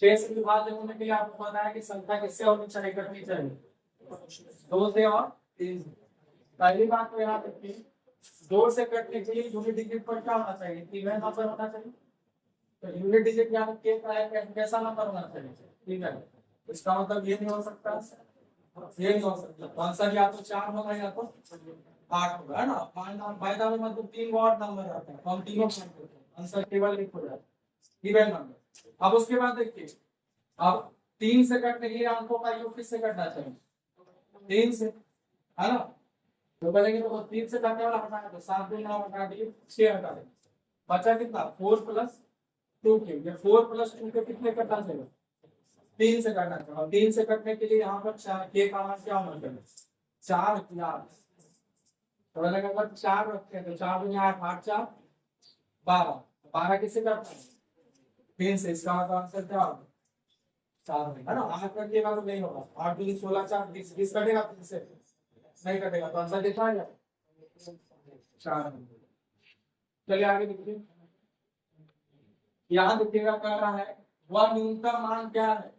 6 से विभाज्य होने के लिए आपको पता है कि संख्या किससे होनी चाहिए, घटनी चाहिए 2 से और 3 से। पहली बात तो यहाँ देखिए 2 से कटने के लिए यूनिट डिजिट पर क्या होना चाहिए, इवन नंबर होना चाहिए। तो यूनिट डिजिट यहाँ के कैसा नंबर होना चाहिए, ठीक है। इसका मतलब ये नहीं हो सकता, ये नहीं हो सकता। तो आंसर या तो 4 होगा या तो 8 होगा, है ना। फायदा में मतलब 3 और नंबर आते हैं, हम तीनों आंसर केवल एक हो जाता है, इवन नंबर। अब उसके बाद देखिए अब 3 से कटने के लिए अंकों का योग किससे करना चाहिए, 3 से, है ना। तो करेंगे तो 3 से काटने वाला हटाना, तो 7 दूनी 9 हटा दिए 6 हटा देंगे, बचा कितना 4 प्लस 2 के। ये 4 प्लस 2 के कितने कटना चाहिए, 3 से काटना चाहिए। और 3 से कटने के लिए यहाँ पर 4 के का मान क्या होना चाहिए, 4 या तो अगर 4 रखते हैं तो 4 दूनी 8 8 4 12, 12 किससे काटना है 3 से। इसका मतलब आंसर क्या होगा 4, है ना। 8 कटिएगा तो नहीं होगा, 8 दूनी 16 4 20 20 कटेगा 3 से नहीं कटेगा, तो आंसर कितना है 4। चलिए आगे देखिए, यहाँ देखिएगा कह रहा है वह न्यूनतम मान क्या है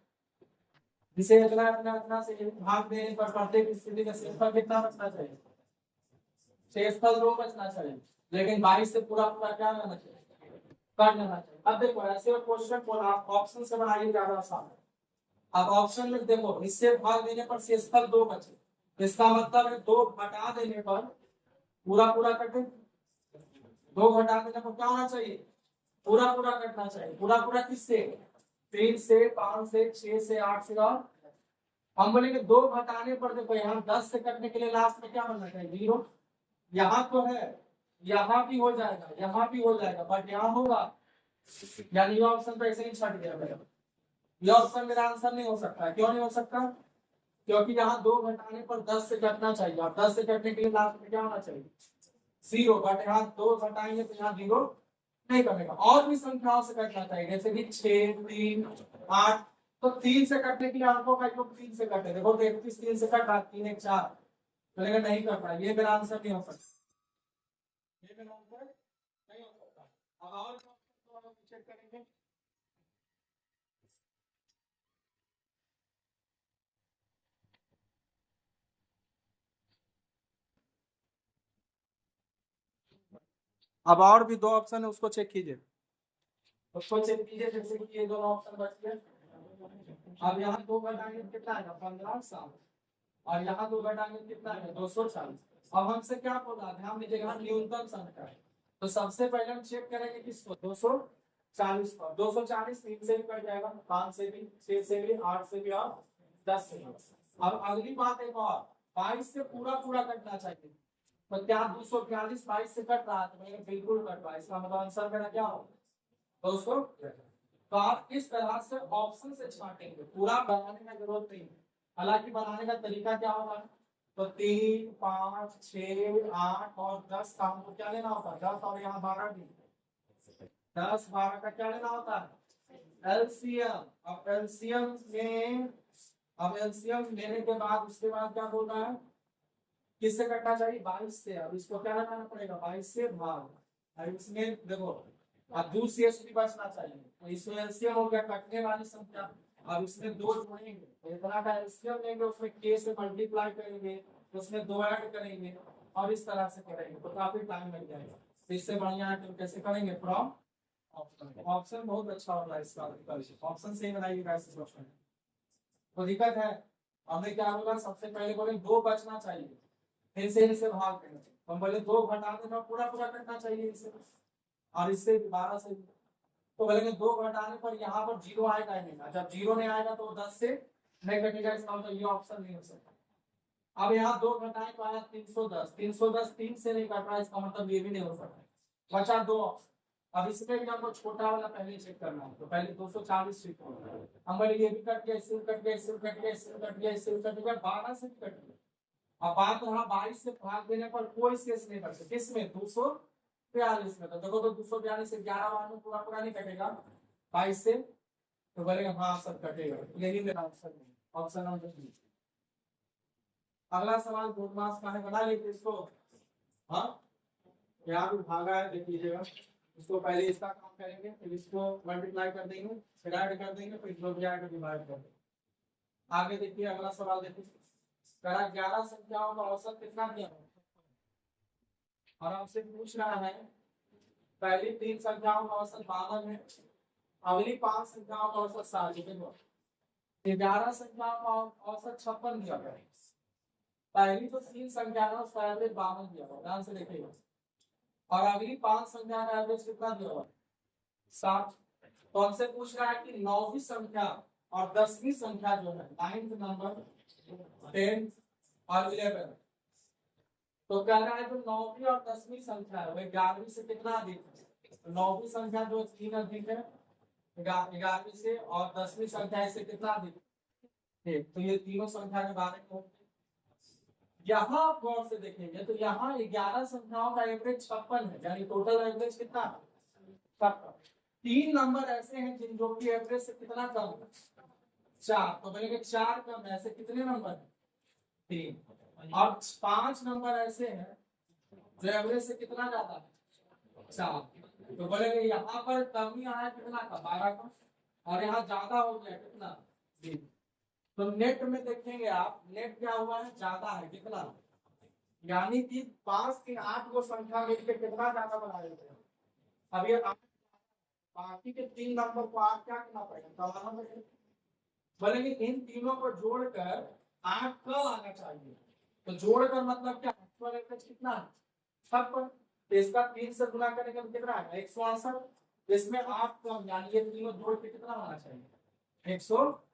जिसे इतना इतना इतना से भाग देने पर प्रत्येक स्थिति में शेषफल कितना बचना चाहिए, शेषफल 2 बचना चाहिए। लेकिन 22 से पूरा पूरा क्या लेना चाहिए, कर लेना चाहिए। अब देखो ऐसे क्वेश्चन को आप ऑप्शन से बनाइए ज्यादा आसान है। अब ऑप्शन में देखो इससे भाग देने पर शेषफल 2 बचे, इसका मतलब है 2 घटा देने पर पूरा पूरा कटे, 2 घटा देने पर क्या होना चाहिए, पूरा पूरा कटना चाहिए। पूरा पूरा किससे, 3 से 5 से 6 से 8 से, और हम बोलेंगे 2 घटाने पर देखो यहाँ 10 से कटने के लिए लास्ट में क्या बनना चाहिए 0। यहाँ तो है, यहाँ भी हो जाएगा, यहाँ भी हो जाएगा, बट यहाँ होगा, यानी ये ऑप्शन तो ऐसे ही छट गया मेरा। ये ऑप्शन मेरा आंसर नहीं हो सकता। क्यों नहीं हो सकता, क्योंकि यहाँ 2 घटाने पर 10 से कटना चाहिए, और 10 से कटने के लिए लास्ट में क्या होना चाहिए 0, बट यहाँ 2 घटाएंगे तो यहाँ 0 नहीं कटेगा। और भी संख्याओं से कटना चाहिए, जैसे कि 6 3 8, तो 3 से कटने के लिए अंकों का योग 3 से कटे, देखो 33 3 से कट रहा 3 1 4, तो लेकिन नहीं कर पाए, ये मेरा आंसर नहीं हो सकता, ये मेरा आंसर नहीं हो सकता। अब और चेक करेंगे, अब और भी 2 ऑप्शन है उसको चेक कीजिए, उसको चेक कीजिए। जैसे कि ये दोनों ऑप्शन बच गए। अब यहाँ 2 घटाएंगे कितना आएगा 15 साल, और यहाँ 2 घटाएंगे कितना है 240। अब हमसे क्या बोला, ध्यान दीजिएगा न्यूनतम संख्या है, तो सबसे पहले हम चेक करेंगे किसको 240 पर। 240 3 से भी कट जाएगा, 5 से भी 6 से भी 8 से भी और 10 से भी। अब अगली बात एक और, 22 से पूरा पूरा कटना चाहिए, तो क्या 242 22 से कट रहा है, तो मैंने बिल्कुल कट रहा है, इसका मतलब आंसर मेरा क्या होगा 200। तो आप इस तरह से ऑप्शन से छांटेंगे, पूरा बनाने का जरूरत नहीं है। हालांकि बनाने का तरीका क्या होगा, तो 3 5 6 8 और 10 का हमको क्या लेना होता है 10, और यहाँ 12 भी 10 12 का क्या लेना होता है एलसीएम। अब एलसीएम लेने के बाद उसके बाद क्या बोल रहा है, किससे कटना चाहिए 22 से। अब इसको क्या लगाना पड़ेगा 22 से भाग, अब इसमें देखो अब दूर से भी बचना चाहिए, तो इसमें एलसीएम हो गया कटने वाली संख्या। अब इसमें 2 जोड़ेंगे तो इतना का एलसीएम लेंगे, उसमें के से मल्टीप्लाई करेंगे, उसमें 2 ऐड करेंगे, और इस तरह से करेंगे तो काफी टाइम लग जाएगा। तो इससे बढ़िया है तो कैसे करेंगे फ्रॉम ऑप्शन। ऑप्शन बहुत अच्छा होता है इसका, ऑप्शन से ही बनाइएगा इस क्वेश्चन। तो दिक्कत है, हमें क्या होगा सबसे पहले बोले 2 बचना चाहिए, फिर से इसे भाग देना चाहिए, हम बोले 2 घटा देना पूरा पूरा करना चाहिए इसे, और इससे 12 से, तो बोलेंगे 2 घटाने पर यहाँ पर 0 आएगा ही नहीं, जब 0 नहीं आएगा तो 10 से नहीं कटेगा, इसका मतलब ये ऑप्शन नहीं हो सकता। अब यहाँ 2 घटाए तो आया 310, 310 3 से नहीं कट रहा, इसका मतलब ये भी नहीं हो सकता, बचा 2 ऑप्शन। अब इसमें भी हमको छोटा वाला पहले चेक करना है, तो पहले 240 चेक करना है। हम बोले ये भी कट गया, इससे कट गया, इससे कट गया, इससे कट गया, इससे कट गया, 12 से कट गया। अब बात रहा 22 से भाग देने पर कोई शेष नहीं बचे, किसमें 242 में, तो देखो तो 242 से 11 बार में पूरा पूरा नहीं कटेगा 22 से, तो बोलेगा हाँ सब कटेगा, यही मेरा आंसर है, ऑप्शन नंबर बी। अगला सवाल बोधमास का है, बना लीजिए इसको। हाँ यहाँ भी भागा है देख लीजिएगा। इसको पहले इसका काम करेंगे, फिर इसको मल्टीप्लाई कर देंगे, फिर ऐड कर देंगे, फिर इसको भी ऐड डिवाइड कर देंगे। आगे देखिए अगला सवाल देखिए, करा 11 संख्याओं का औसत कितना दिया है और आपसे पूछ रहा है पहली 3 संख्याओं का औसत 52 है, अगली 5 संख्याओं का औसत 60 है। 11 संख्याओं का औसत 56 दिया गया है। पहली जो 3 संख्या है उसका एवरेज 52 दिया हुआ, ध्यान से देखिएगा, और अगली 5 संख्या का एवरेज कितना दिया हुआ, 60। तो हमसे पूछ रहा है कि 9वीं संख्या और 10वीं संख्या जो है, 9th नंबर, 10th और 11, तो कह रहा है जो 9वीं और 10वीं संख्या है वह 11वीं से कितना अधिक है। तो 9वीं संख्या जो 3 अधिक है 11वीं से, और 10वीं संख्या इससे कितना अधिक है। तो ये तीनों संख्या के बारे में यहाँ आप गौर से देखेंगे तो यहाँ 11 संख्याओं का एवरेज 56 है, यानी टोटल एवरेज कितना, 56। 3 नंबर ऐसे हैं जिन जो की एवरेज से कितना कम है, 4, तो बोलेंगे 4 कम है, ऐसे कितने नंबर है, 3। और 5 नंबर ऐसे हैं जो एवरेज से कितना ज्यादा है, 4, तो बोलेंगे यहाँ पर कमी आया कितना का, 12 का, और यहाँ ज्यादा हो गया कितना, 3। तो नेट में देखेंगे आप, नेट क्या हुआ है, ज्यादा है कितना, यानी कि 5 की 8 को संख्या मिलकर कितना ज्यादा बना देते हैं। अब ये बाकी के 3 नंबर को आप क्या करना पड़ेगा, कमाना पड़ेगा। बोलेंगे इन तीनों को जोड़कर 8 कब आना चाहिए, तो जोड़कर मतलब क्या, एक्चुअल एवरेज कितना है, 56। तो इसका 3 से गुना करने का कितना है, 168। इसमें 8 कम, यानी ये तीनों जोड़ के कितना आना चाहिए, 100,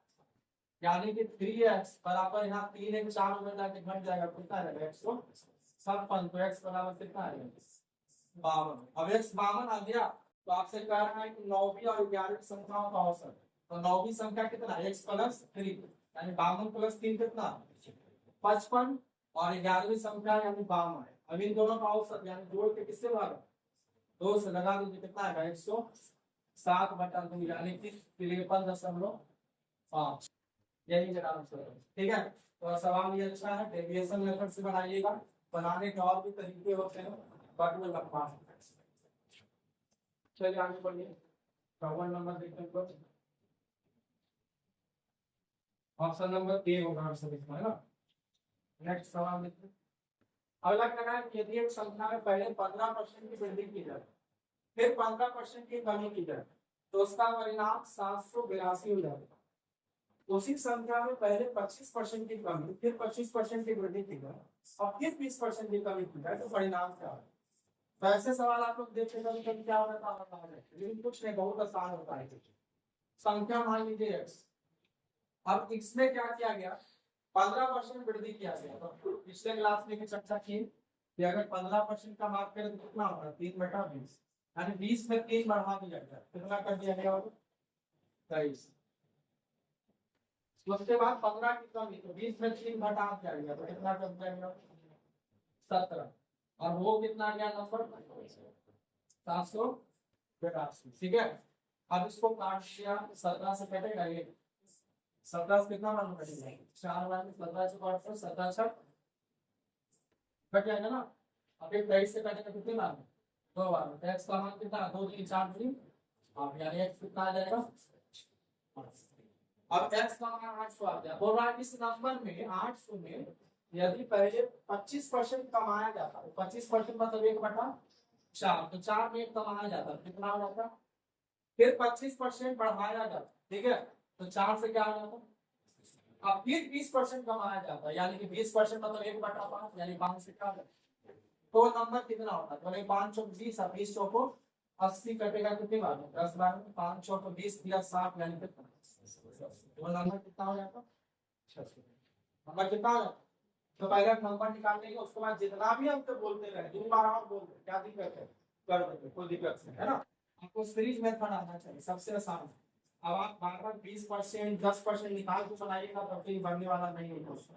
यानी कि 3x बराबर, यहाँ 3 एक 4 में जाके घट जाएगा, कितना रहेगा, 156। तो x बराबर कितना आएगा, 52। अब x 52 आ गया, तो आपसे कह रहा है कि 9वीं और 11वीं संख्याओं का औसत, तो 9वीं संख्या कितना, x + 3, यानी 52 + 3 कितना, 55, और 11वीं संख्या यानी 52 है। अब इन दोनों का औसत यानी जोड़ के किससे भागा, 2 से लगा दीजिए, कितना आएगा, 107/2, यानी कि 53.5। यही जगह आंसर है, ठीक है। तो सवाल ये अच्छा है, डेविएशन मेथड से बनाइएगा, बनाने के और भी तरीके होते हैं, बट में लंबा है। चलिए आगे बढ़िए, 54 नंबर देखते हैं, ऑप्शन नंबर ए होगा आंसर इसमें, है ना। नेक्स्ट सवाल देखते हैं। अगला कहना है यदि एक संख्या में पहले 15% की वृद्धि की जाए, फिर 15% की कमी की जाए, तो उसका परिणाम 782 हो जाएगा। उसी संख्या में पहले 25% की कमी, फिर 25% की वृद्धि की जाए और फिर 20% की कमी की जाए, तो परिणाम क्या है। तो ऐसे सवाल आप लोग देखते कभी कभी क्या होता है, लेकिन कुछ नहीं, बहुत आसान होता है। संख्या मान लीजिए x, अब इसमें क्या किया गया, 15% वृद्धि किया गया। तो पिछले क्लास में चर्चा की कि अगर 15% का मार्क करें तो कितना होगा, 3/20, यानी 20 में 3 बढ़ा दिया गया, कितना कर दिया गया, 23। उसके बाद 15 की कमी, तो 20 में 3 घटा जाएगा, तो कितना कर जाएगा, 17, और वो कितना गया नंबर, 782, ठीक है। अब इसको काट दिया, 17 से कटेगा ये, 17 से कितना मान कटेगा, 4 बार 17 से काट, 17 से कट जाएगा ना। अब ये 23 से कटेगा कितने बार, 2 बार, x का मान कितना, 2 3 4 3, अब यानी x कितना आ जाएगा। अब x का मान 800 आ गया, बोल रहा है इस नंबर में 800 में यदि पहले 25% कमाया जाता है, 25% मतलब 1/4, तो 4 में 1 कमाया जाता है, कितना हो जाता, फिर 25% बढ़ाया जाता, ठीक है, तो 4 से क्या हो जाता, अब फिर 20% कमाया जाता है, यानी कि 20% मतलब 1/5, यानी 5 से क्या, तो नंबर कितना होता है, बोले 5 चौक 20 और 20 चौको 80, कटेगा कितनी बार, 10 बार, 5 चौको 20 + 60, यानी कितना, वो नंबर कितना हो जाता, 600। नंबर कितना हो जाता, तो पहले नंबर निकालने के उसके बाद जितना भी हम तो बोलते रहे, 2 बार और बोलते, क्या दिक्कत है, कर देते, कोई दिक्कत नहीं है ना। आपको सीरीज मेथड आना चाहिए, सबसे आसान। अब आप बार बार 20% 10% निकाल के बनाइएगा तो फिर बनने वाला नहीं है क्वेश्चन,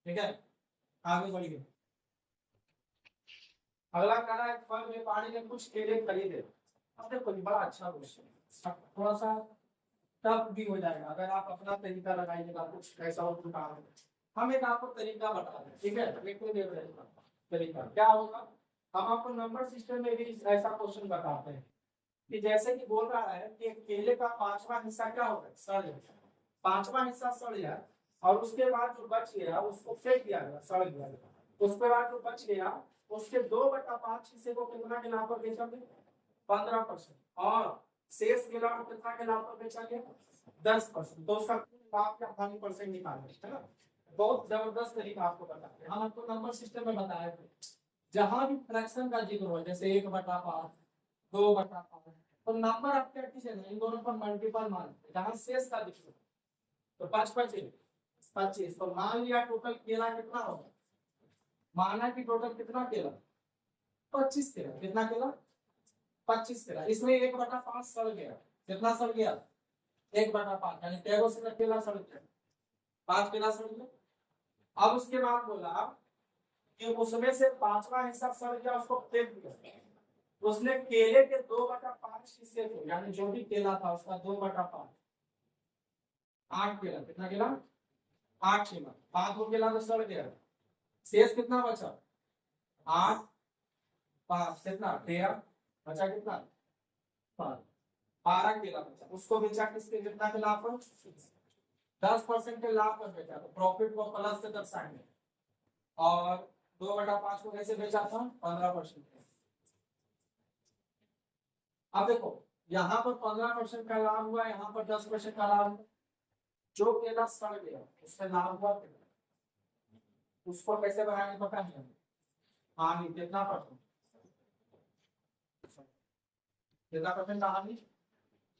ठीक है। आगे बढ़िए, अगला कह रहा है फल में पानी के कुछ केले खरीदे। अब देखो बड़ा अच्छा क्वेश्चन, थोड़ा सा टफ भी हो जाएगा अगर आप अपना तरीका लगाइएगा, कुछ ऐसा हो चुका है। हम एक आपको तरीका बता दें, ठीक है, एक तो दे रहे तरीका क्या होगा, हम आपको नंबर सिस्टम में भी ऐसा क्वेश्चन बताते हैं कि जैसे कि बोल रहा है कि केले का 5वां हिस्सा क्या होगा, सड़ जाए। 5वां हिस्सा सड़ जाए और उसके बाद जो बच गया उसको फेंक दिया गया, सड़ गया। उसके बाद जो बच गया उसके 2/5 हिस्से को कितना के नाम पर बेचा गया, 15%। और शेष केला को कितना के नाम पर बेचा गया, 10%। तो उसका लाभ क्या हानि परसेंट निकालना है ना। बहुत जबरदस्त तरीका आपको बताते हैं। हम आपको नंबर सिस्टम में बताए थे, जहां भी फ्रैक्शन का जिक्र हो, जैसे 1/5, 2/5, तो नंबर आप क्या कीजिए इन दोनों पर मल्टीपल मान, जहां शेष का जिक्र हो, तो 5×5 = 25। तो मान लिया टोटल केला कितना होगा, माना कि टोटल कितना केला, 25 केला। कितना केला, 25 केला। इसमें 1/5 सड़ गया। कितना सड़ गया, 1/5, यानी कैगो से केला सड़ गया, 5 केला सड़ गया। अब उसके बाद बोला कि उसमें से 5वां हिस्सा सड़ गया, उसको फेंक दिया। उसने केले के 2/5 हिस्से थे, यानी जो भी केला था उसका 2/5, 8 केला। कितना केला, 8 केला। 5 को केला तो सड़ गया, शेष कितना बचा, 8, 5 कितना 13, बचा कितना 12 केला बचा। उसको बेचा किसके, कितना के लाभ पर, 10% के लाभ पर बेचा। तो प्रॉफिट को प्लस से दर्शाएंगे। और 2/5 को कैसे बेचा था, 15%। अब देखो यहाँ पर 15% का लाभ हुआ, यहाँ पर 10% का लाभ हुआ। जो केला सड़ गया उससे लाभ हुआ, उसको कैसे बढ़ाने पता है, हानि कितना परसेंट, कितना परसेंट हानि,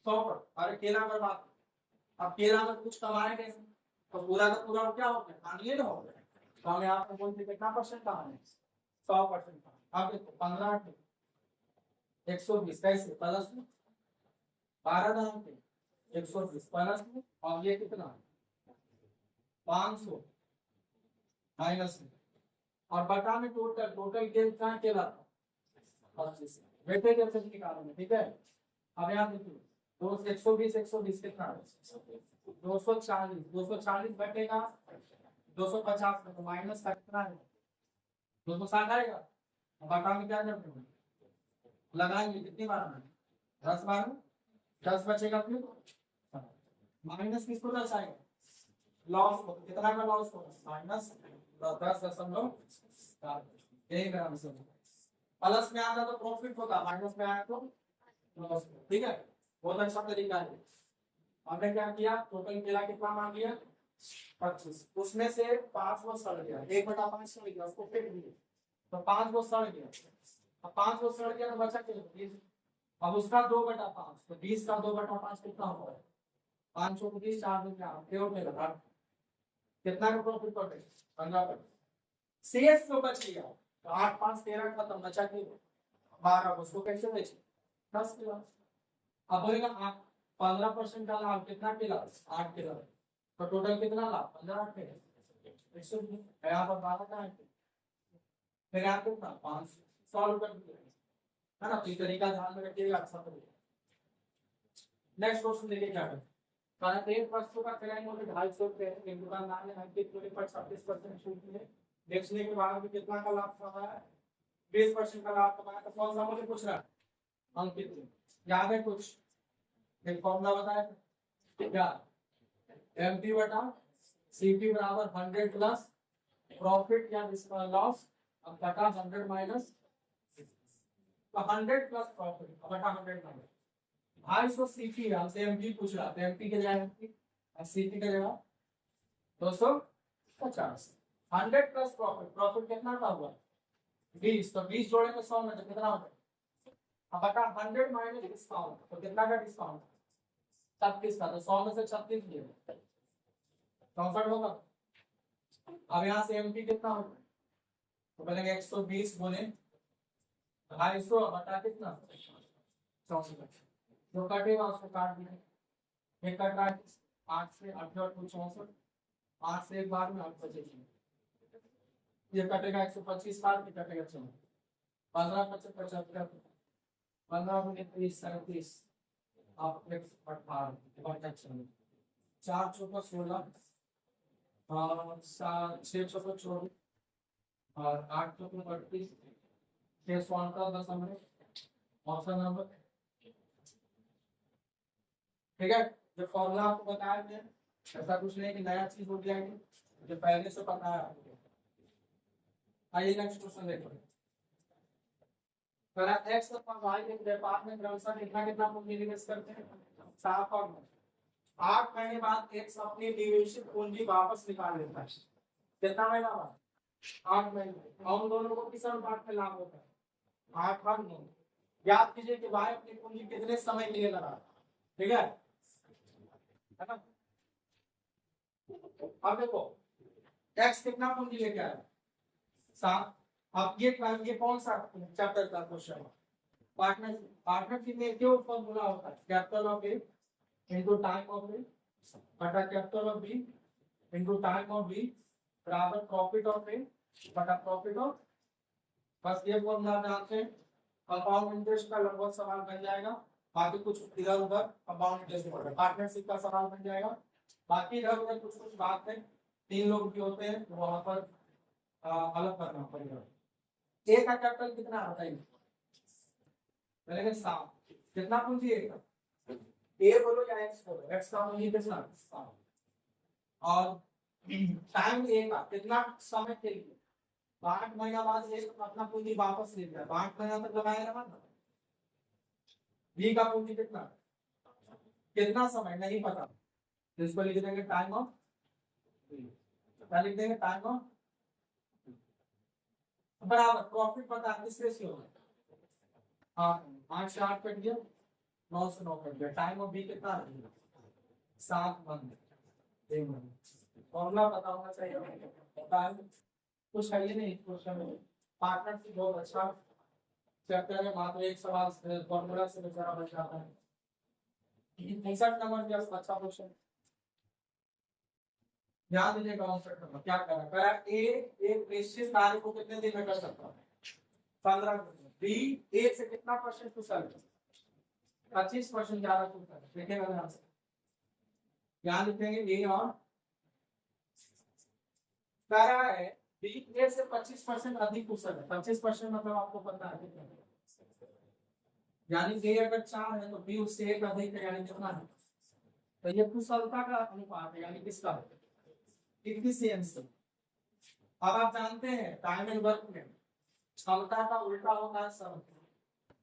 100%। अरे केला बर्बाद, अब केला में कुछ कमाए कैसे, तो पूरा का पूरा क्या हो गया, हानि हो गया। तो हम यहाँ पर बोलते कितना परसेंट का हानि, 100% का। अब देखो 15 120 कैसे, प्लस में 12 दाम पे 120 प्लस में, और ये कितना 500 माइनस में, और बटा में टोटल गेन कहाँ केला था, 25। वेटेज एफेक्ट निकालोगे, ठीक है। अब यहाँ देखिए 120 कितना, 240 बैठेगा 250 में, तो माइनस का कितना है, 260 आएगा। बटा में क्या करते हैं, लगाएंगे कितनी बार, 10 बार में, 10 बचेगा फिर माइनस किसको दर्शाएगा, लॉस को। कितना का लॉस होगा, -10.1 प्लस में आता तो प्रॉफिट होगा, माइनस में आया तो लॉस। ठीक है, बहुत अच्छा तरीका है। हमने क्या किया, टोटल केला कितना मान लिया, 25। उसमें से 5 वो सड़ गया, 1/5 सड़ गया, उसको फेंक दिया। तो 5 वो सड़ गया, अब 5 वो सड़ गया तो बचा क्या, 20। अब उसका 2/5, तो 20 का 2/5 कितना होगा, 5 को 20, 4 में क्या लगा, कितना का प्रॉफिट पड़े, 15%। शेष जो बच गया, तो 8, 5, 13 खत्म, बचा के 12, उसको कैसे बेचे, 10 किलो। अब बोलेगा आप 15% का लाभ कितना किला, 8 किलो। तो टोटल कितना लाभ, 15 के 120। यहाँ पर 12 का है, फिर आप कितना 500 रुपए है ना। तो ये तरीका ध्यान में रखिएगा, अच्छा तरीका। नेक्स्ट क्वेश्चन देखिए क्या है, कारण एक वस्तु का क्रय मूल्य 250 रुपए है, एक दुकानदार ने अंकित मूल्य पर 26% छूट में बेचने के बाद भी कितना का लाभ कमाया है, 20% का लाभ कमाया। तो कौन सा मूल्य पूछ रहा है, अंकित। याद है कुछ, एक फॉर्मूला बताया क्या, एमपी बटा सीपी बराबर 100 प्लस प्रॉफिट या लॉस बटा 100 माइनस, तो 100 प्लस प्रॉफिट बटा 100 माइनस 250 सीपी। हमसे एमपी पूछ रहा था, एमपी के जगह एमपी और सीपी का जगह 250। 100 प्लस प्रॉफिट, प्रॉफिट कितना का हुआ 20, तो 20 जोड़े में 100 में तो कितना होगा, अब बटा 100 माइनस डिस्काउंट, तो कितना का डिस्काउंट, 36 का। तो 100 में से 36 लिए 64 होगा। अब यहाँ से एमपी कितना होगा, तो बोलेंगे 120 गुने 250 बटा कितना 64, जो कटेगा उसको काट देंगे। एक कट रहा है 8 से 8 और 64, 8 से एक बार में 8 बचेगी, ये कटेगा 125 बार में कटेगा 15 25 75, 15 गुने 30 37, आप 118 4 चौका 16 और 6 चौका 24 और 8 चौका 32 केस वन का दस नंबर ऑप्शन नंबर, ठीक है। जो फॉर्मूला आपको बताया मैंने, ऐसा कुछ नहीं कि नया चीज हो गया है, जो पहले से पता है आपको। आइए नेक्स्ट क्वेश्चन देखो। अगर x तथा y के व्यापार में क्रमशः कितना कितना पूंजी निवेश करते हैं, 7 और 9। 8 महीने बाद x अपनी निवेशित पूंजी वापस निकाल लेता है। कितना महीना बाद? 8 महीने। और उन दोनों को किस अनुपात में लाभ होता है? 8 और 9। याद कीजिए कि y अपनी पूंजी कितने समय के लिए लगा, ठीक है ना। अब देखो x कितना पूंजी लेके आया? 7। अब ये कौन सा चैप्टर का क्वेश्चन है? पार्टनरशिप में क्यों फॉर्मूला होता है? Capital of A into time of A बटा capital of B into time of B बराबर प्रॉफिट ऑफ ए बटा प्रॉफिट ऑफ, बस ये फॉर्मूला जानते हैं। कंपाउंड इंटरेस्ट का लगभग सवाल बन जाएगा, बाकी कुछ इधर उधर कंपाउंड इंटरेस्ट पर पार्टनरशिप का सवाल बन जाएगा। बाकी इधर उधर कुछ कुछ बात है, 3 लोग भी होते हैं तो वहां पर अलग करना पड़ेगा। ए का कैपिटल कितना है बताइए? पहले 7। कितना पूंजी ए का? ए बोलो या एक्स बोलो, एक्स का पूंजी कितना? 7। और टाइम ए का कितना समय के लिए? 8 महीना बाद ए अपना पूंजी वापस ले लिया, 8 महीना तक लगाया रहा ना। बी का पूंजी कितना? कितना समय नहीं पता, तो इसको लिख देंगे टाइम ऑफ, क्या लिख देंगे? टाइम ऑफ बराबर प्रॉफिट पता किस रेशियो में? हाँ 8 से 8 कट गया, 9 से 9 कट गया। टाइम ऑफ बी कितना है? 7 मंथ। फॉर्मूला पता होना चाहिए, पता है कुछ है ही नहीं क्वेश्चन में। पार्टनरशिप बहुत अच्छा चैप्टर है, मात्र एक सवाल फॉर्मूला से बेचारा बच जाता है। 59 नंबर का अच्छा क्वेश्चन, ध्यान दीजिएगा। 59 नंबर क्या कर रहा है? ए एक निश्चित कार्य को कितने दिन में कर सकता है? 15 दिन। बी ए से कितना परसेंट कुशल है? 25% ज्यादा कुशल है। देखेगा ध्यान से, ध्यान लिखेंगे ए और कह रहा है बी ए से 25% अधिक कुशल है। 25% मतलब आपको पता है कितना, यानी ए अगर 4 है तो बी उससे 1 अधिक है, यानी कितना है? तो ये कुशलता का अनुपात है, यानी किसका? इफिशिएंसी। अब आप जानते हैं टाइम एंड वर्क में क्षमता का उल्टा होता है समय।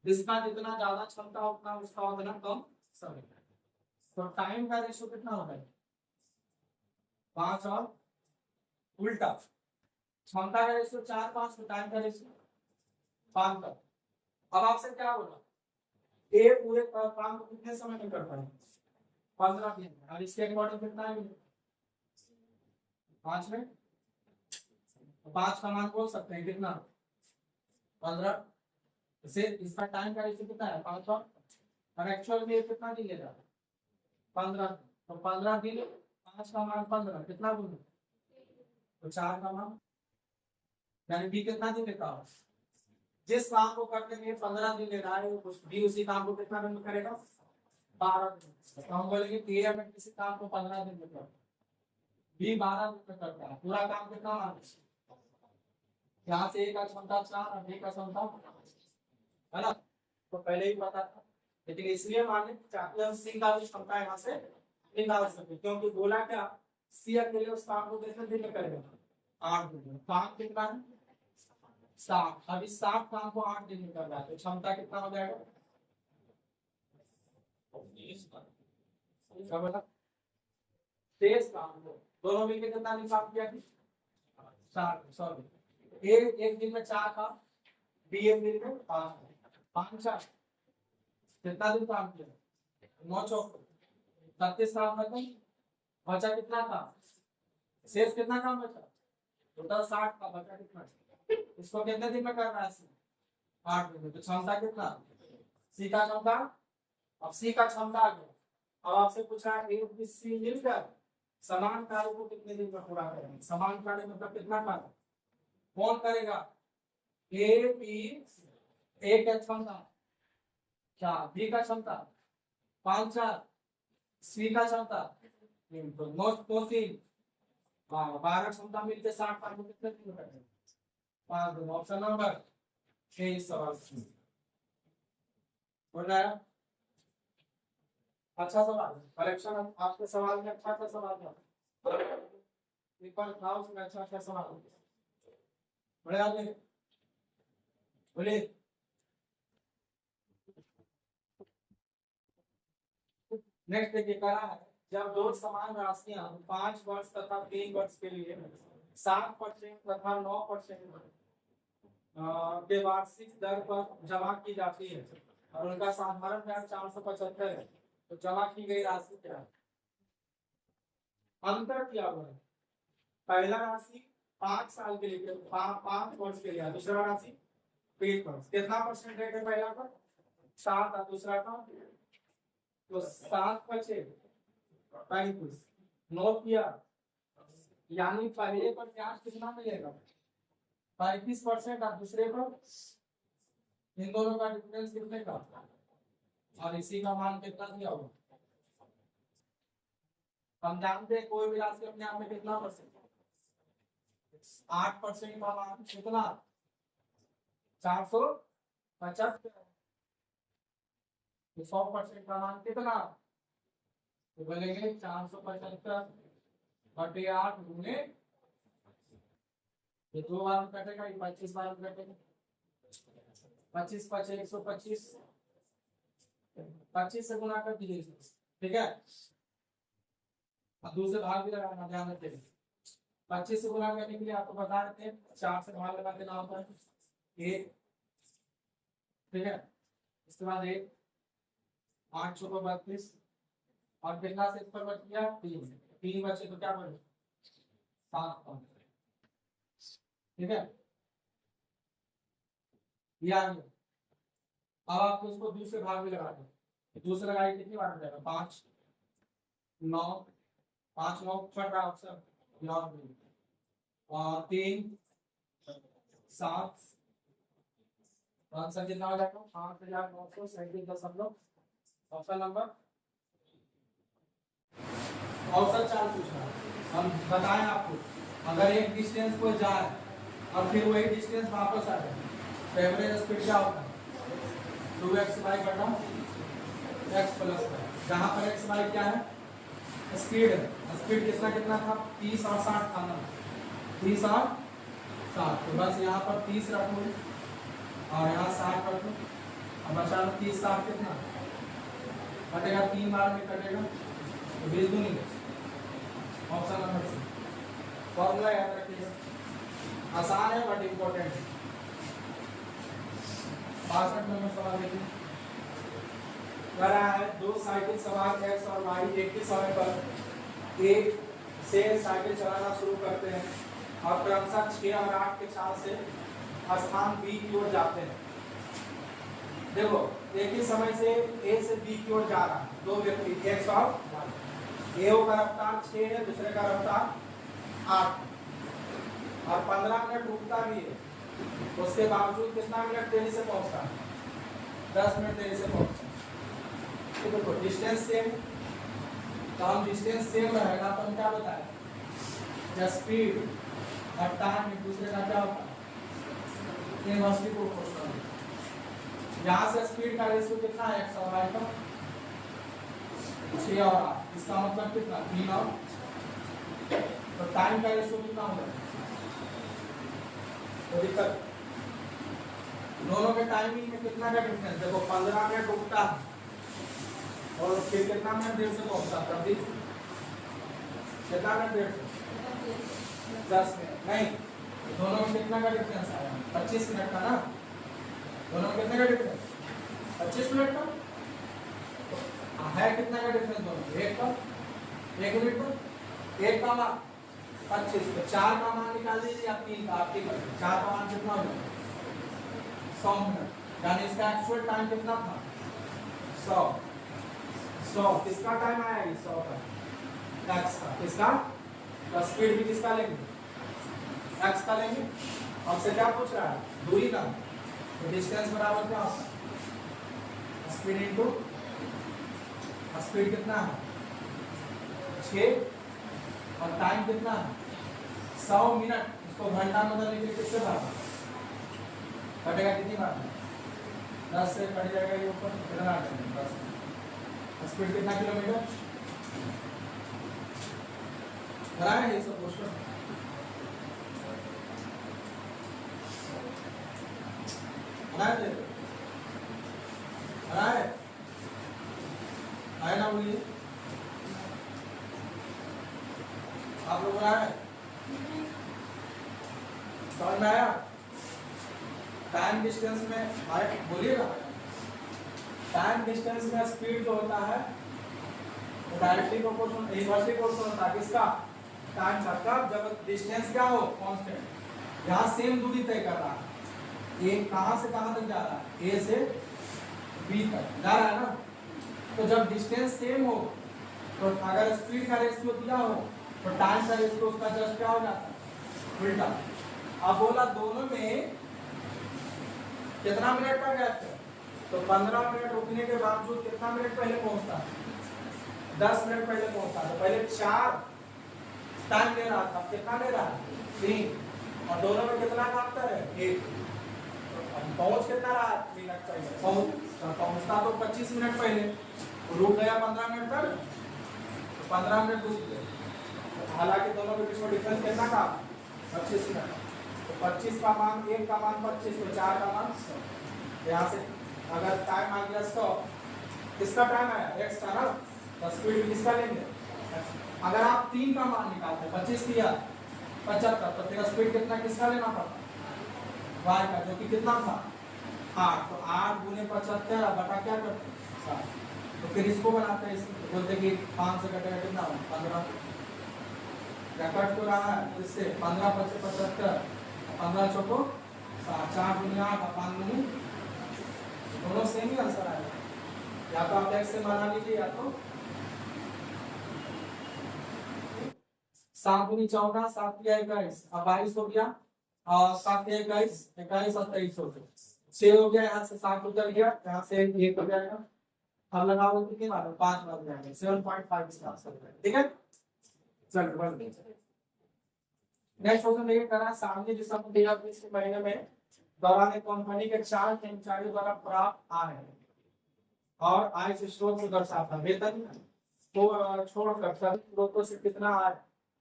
जिसका जितना ज्यादा क्षमता उतना उसका उतना कम समय। तो टाइम का रेशियो कितना होगा? 5 और उल्टा। क्षमता का रेशियो 4 5, तो टाइम का रेशियो 5 का। अब आपसे क्या बोला? ए पूरे काम को कितने समय में करता है? 15 दिन। और इसके अकॉर्डिंग कितना है? 5 में 5 का मान बोल सकते हैं कितना? 15 से इसका टाइम का रेशियो कितना है? 5 और एक्चुअल में कितना दिन लेगा? 15। तो 15 दिन 5 का मान 15 कितना बोलो? तो 4 का मान, यानी बी कितना दिन लेता है? जिस काम को करने में 15 दिन ले रहा है उस बी उसी काम को कितना दिन में करेगा? 12 दिन। तो हम बोलेंगे कि अगर किसी काम को 15 दिन में करता है, बी 12 दिन में करता है, पूरा काम कितना मान? यहाँ से ए का क्षमता 4 और बी का क्षमता है ना, तो पहले ही पता था। लेकिन इसलिए माने सी का भी क्षमता यहाँ से निकाल सकते, क्योंकि बोला क्या? सी अकेले उस काम को कितने दिन में करेगा? 8 दिन में। काम कितना है? 7। अब इस 7 काम को 8 दिन में कर रहा है, तो क्षमता कितना हो जाएगा? क्या बोला? शेष काम को दोनों मिलकर कितना दिन काम किया? 7। सॉरी, एक दिन में 4 काम, बी एक दिन में 5। 5 4 कितना दिन काम किया? 9 चौक 37 काम खत्म। बचा कितना काम? शेष कितना काम बचा? टोटल 60 का बचा कितना? इसको कितने दिन में करना है? 8 दिन में। तो क्षमता कितना? सी का क्षमता, अब सी का क्षमता आ गया। अब आपसे पूछा है ए बी सी मिलकर समान कार्य को कितने दिन में पूरा करेंगे? समान कार्य मतलब कितना कार्य कौन करेगा? ए बी, ए का क्षमता 4, बी का क्षमता 5 4, सी का क्षमता 3, तो 9 3 12 क्षमता मिलकर 60 कार्य को कितने दिन में करेंगे? 5 दिन। ऑप्शन नंबर ये सवाल बोल रहा है। अच्छा सवाल कलेक्शन आपके सवाल में अच्छा सवाल था, पेपर था उसमें अच्छा सवाल बड़े आगे बोले। नेक्स्ट देखिए करा है, जब दो समान राशियां 5 वर्ष तथा 3 वर्ष के लिए 7% तथा 9% के वार्षिक दर पर जमा की जाती है और उनका साधारण ब्याज 475 है, तो जमा की गई राशि क्या है? अंतर क्या हुआ है? पहला राशि 5 साल के लिए 5 वर्ष के लिए, दूसरा राशि 3 वर्ष। कितना परसेंट रेट है पहला का 7 और दूसरा का तो 7 बचे 35 नोट किया, यानी पहले पर ब्याज कितना मिलेगा 35% और दूसरे पर इन दोनों का डिफरेंस कितने का और इसी का मान कितना दिया होगा। हम जानते हैं कोई भी राशि अपने आप में कितना परसेंट 8% का मान कितना 475, 100% का मान कितना तो बोलेंगे 475/8 गुने ये 2 बार में कटेगा, ये 25 बार में कटेगा, 25 5 125, 25 से गुना कर दीजिए, ठीक है। अब दूसरे भाग भी लगाना ध्यान रखिए, 25 से गुना करने के लिए आपको बता देते हैं 4 से भाग लगा देना होता है 1, ठीक है। इसके बाद 1 8 चौको 32 और कितना से इस पर बच गया 3 बचे तो क्या बचे 7, ठीक है। ये आ गया। अब आपको इसको दूसरे भाग में लगा दो, दूसरे लगाई कितनी बार जाएगा 5 9 5 9 छठ रहा ऑप्शन 9 और 3 7 आंसर कितना हो जाएगा 8937., ऑप्शन नंबर औसत चाल पूछना। हम बताएं आपको अगर एक डिस्टेंस को जाए और फिर वही डिस्टेंस वापस आ जाए तो एवरेज स्पीड क्या होता है 2x/x प्लस y, जहां पर x y क्या है स्पीड है। स्पीड कितना कितना था 30 और 60 था ना, 30 और 60, तो बस यहाँ पर 30 रखो और यहाँ 60 रखो, अब बचा 30 60 कितना कटेगा 3 बार में कटेगा तो 20 दूनी ऑप्शन नंबर सी। फॉर्मूला याद रखिए, आसान है बट इम्पोर्टेंट है। 62 नंबर सवाल देखिए, कह रहा है 2 साइकिल सवार x और y एक ही समय पर एक से साइकिल चलाना शुरू करते हैं और क्रमशः 6 और 8 के चाल से स्थान B की ओर जाते हैं। देखो एक ही समय से A से B की ओर जा रहा है, 2 व्यक्ति x और y, A का रफ्तार 6 है, दूसरे का रफ्तार 8 और 15 मिनट रुकता भी है, उसके बावजूद कितना मिनट देरी से पहुंचता है 10 मिनट देरी से पहुंचता है। तो देखो डिस्टेंस सेम, तो हम डिस्टेंस सेम रहेगा तो हम क्या बताएं स्पीड और टाइम एक दूसरे का क्या होता है इनवर्सली प्रोपोर्शनल। यहाँ से स्पीड का रेशियो कितना है x और y का 6 और 8, इसका मतलब कितना 3 और, तो टाइम का रेशियो कितना होगा तो दिक्कत दोनों के टाइमिंग में कितना का डिफरेंस देखो 15 मिनट रुकता है और फिर कितना मिनट देर से पहुंचता है तब कितना मिनट देर से 10 मिनट नहीं, दोनों में कितना का डिफरेंस आया 25 मिनट का ना, दोनों में कितने का डिफरेंस 25 मिनट का है, कितना का डिफरेंस दोनों 1 का 1 मिनट का 1 का मान 25, तो 4 का मान निकाल दीजिए आप 3 का, आपकी 4 का मान कितना हो जाएगा 100 मिनट, यानी इसका एक्चुअल टाइम कितना था 100। किसका टाइम आया 100 का x का, किसका तो स्पीड भी किसका लेंगे x का लेंगे। अब से क्या पूछ रहा है दूरी का, तो डिस्टेंस बराबर क्या होता है स्पीड इनटू स्पीड कितना है 6 और टाइम कितना है 100 मिनट, इसको घंटा में बदलने के लिए किससे भागा कटेगा कितनी बार? 10 से कट जाएगा ये ऊपर, कितना आ जाएगा? 10। स्पीड कितना किलोमीटर? बनाए ये सब क्वेश्चन बनाए थे, बनाए आए ना, बोलिए आप लोग बनाए? समझ में आया? टाइम डिस्टेंस में आए, बोलिएगा। टाइम डिस्टेंस में स्पीड जो होता है वो डायरेक्टली प्रोपोर्शनल इनवर्सली प्रोपोर्शनल होता है किसका? टाइम का। कब? जब डिस्टेंस क्या हो? कांस्टेंट। यहाँ सेम दूरी तय कर रहा है, ए कहां से कहां तक जा रहा है? ए से बी तक जा रहा है ना। तो जब डिस्टेंस सेम हो तो अगर स्पीड का रेशियो दिया हो तो टाइम का रेशियो उसका जस्ट क्या हो जाता है? उल्टा। अब बोला दोनों में कितना मिनट का गैप है? तो 15 मिनट रुकने के बावजूद कितना मिनट पहले पहुंचता है? 10 मिनट पहले पहुंचता। तो पहले 4 टाइम ले रहा था, कितना ले रहा है? 3। और दोनों में कितना का अंतर है? 1। पहुंच कितना रहा? 3 मिनट पहले पहुंचता तो 25 मिनट पहले, रुक गया 15 मिनट तक, तो 15 मिनट रुक गए। हालांकि दोनों के बीच में डिफरेंस कितना का? 25 मिनट। तो 25 का मान, 1 का मान 25, तो 4 का मान 100। यहाँ से अगर टाइम आ गया 100, किसका टाइम आया? x का ना। तो स्पीड किसका लेंगे? अगर आप 3 का मान निकालते, 25 दिया 75, तो फिर स्पीड कितना किसका लेना पड़ता? y का, जो कि कितना था? 8। तो 8 गुने 75 बटा क्या करते हैं? 7। तो फिर इसको बनाते हैं, इसको बोलते कि 5 से कटेगा कितना? 15। कट तो रहा है इससे 15 × 75, 15 चौको 7, 4 गुने 8, 5 गुने, दोनों सेम ही आंसर आएगा। या तो आप x से बना लीजिए, या तो 7 गुनी 14, 7 या 21, अब 22 हो गया, और 7 या 21, 21 और 23 हो गया, 6 हो गया। यहाँ से 7 उतर गया, यहाँ से 1 हो जाएगा। अब लगाओ कितनी बार? 5 बार जाएंगे, 7.5 इसका आंसर है। ठीक है, चलो बढ़ गए। नेक्स्ट क्वेश्चन देखिए, करा सामने जिसका दिया इस महीने में दौरान एक कंपनी के 4 कर्मचारियों द्वारा प्राप्त आय और आय से स्रोत को दर्शाता है। वेतन को छोड़कर सभी स्रोतों से कितना आय